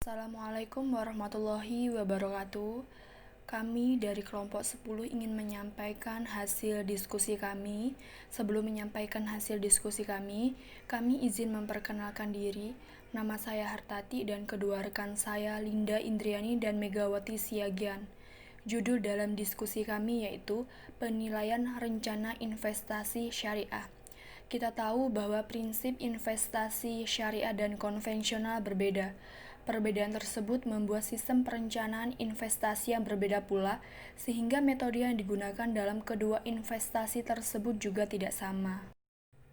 Assalamualaikum warahmatullahi wabarakatuh. Kami dari kelompok 10 ingin menyampaikan hasil diskusi kami. Sebelum menyampaikan hasil diskusi kami izin memperkenalkan diri. Nama saya Hartati dan kedua rekan saya Linda Indriani dan Megawati Siagian. Judul dalam diskusi kami yaitu Penilaian Rencana Investasi Syariah. Kita tahu bahwa prinsip investasi syariah dan konvensional berbeda. Perbedaan tersebut membuat sistem perencanaan investasi yang berbeda pula, sehingga metode yang digunakan dalam kedua investasi tersebut juga tidak sama.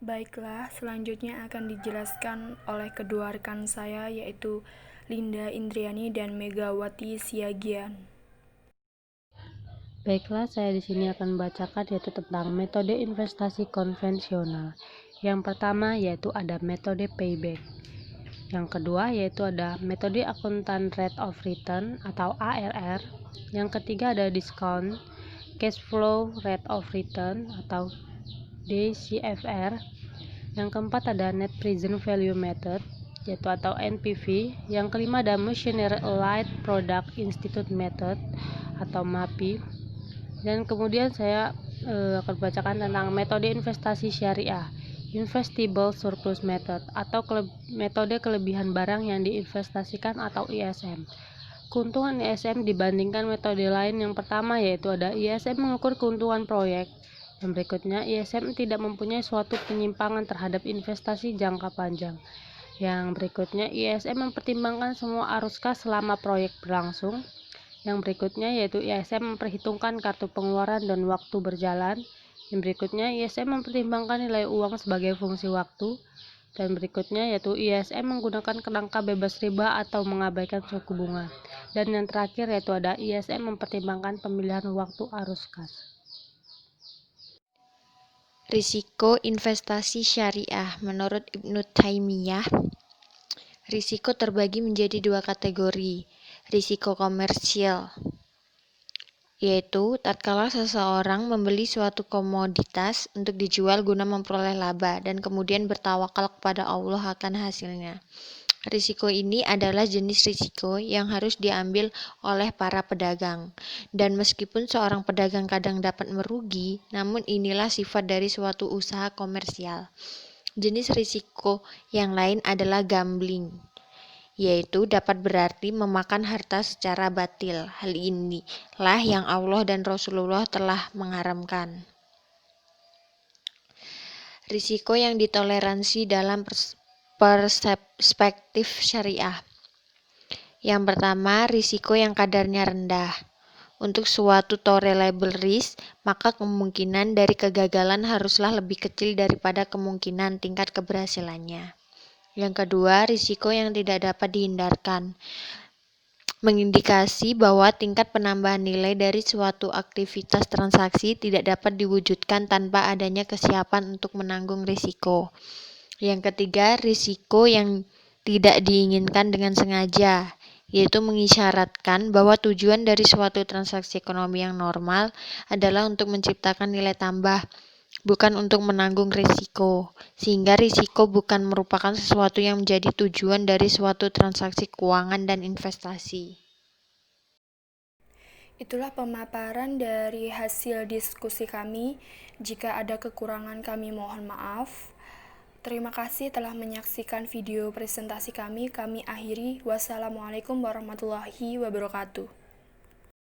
Baiklah, selanjutnya akan dijelaskan oleh kedua rekan saya yaitu Linda Indriani dan Megawati Siagian. Baiklah, saya di sini akan membacakan yaitu tentang metode investasi konvensional. Yang pertama yaitu ada metode payback. Yang kedua yaitu ada metode akuntan rate of return atau ARR. Yang ketiga ada discount cash flow rate of return atau DCFR. Yang keempat ada net present value method yaitu atau NPV. Yang kelima ada Machinery Light Product Institute method atau MAPI. Dan kemudian saya akan bacakan tentang metode investasi syariah, Investable Surplus Method, atau metode kelebihan barang yang diinvestasikan atau ISM. Keuntungan ISM dibandingkan metode lain yang pertama yaitu ada ISM mengukur keuntungan proyek. Yang berikutnya, ISM tidak mempunyai suatu penyimpangan terhadap investasi jangka panjang. Yang berikutnya, ISM mempertimbangkan semua arus kas selama proyek berlangsung. Yang berikutnya yaitu ISM memperhitungkan kartu pengeluaran dan waktu berjalan. Yang berikutnya ISM mempertimbangkan nilai uang sebagai fungsi waktu. Dan berikutnya yaitu ISM menggunakan kerangka bebas riba atau mengabaikan suku bunga. Dan yang terakhir yaitu ada ISM mempertimbangkan pemilihan waktu arus kas. Risiko investasi syariah menurut Ibnu Taimiyah, risiko terbagi menjadi dua kategori. Risiko komersial, yaitu tatkala seseorang membeli suatu komoditas untuk dijual guna memperoleh laba dan kemudian bertawakal kepada Allah akan hasilnya. Risiko ini adalah jenis risiko yang harus diambil oleh para pedagang. Dan meskipun seorang pedagang kadang dapat merugi, namun inilah sifat dari suatu usaha komersial. Jenis risiko yang lain adalah gambling, yaitu dapat berarti memakan harta secara batil. Hal inilah yang Allah dan Rasulullah telah mengharamkan. Risiko yang ditoleransi dalam perspektif syariah. Yang pertama, risiko yang kadarnya rendah. Untuk suatu tolerable risk, maka kemungkinan dari kegagalan haruslah lebih kecil daripada kemungkinan tingkat keberhasilannya. Yang kedua, risiko yang tidak dapat dihindarkan, mengindikasi bahwa tingkat penambahan nilai dari suatu aktivitas transaksi tidak dapat diwujudkan tanpa adanya kesiapan untuk menanggung risiko. Yang ketiga, risiko yang tidak diinginkan dengan sengaja, yaitu mengisyaratkan bahwa tujuan dari suatu transaksi ekonomi yang normal adalah untuk menciptakan nilai tambah, bukan untuk menanggung risiko, sehingga risiko bukan merupakan sesuatu yang menjadi tujuan dari suatu transaksi keuangan dan investasi. Itulah pemaparan dari hasil diskusi kami. Jika ada kekurangan kami mohon maaf. Terima kasih telah menyaksikan video presentasi kami. Kami akhiri. Wassalamualaikum warahmatullahi wabarakatuh.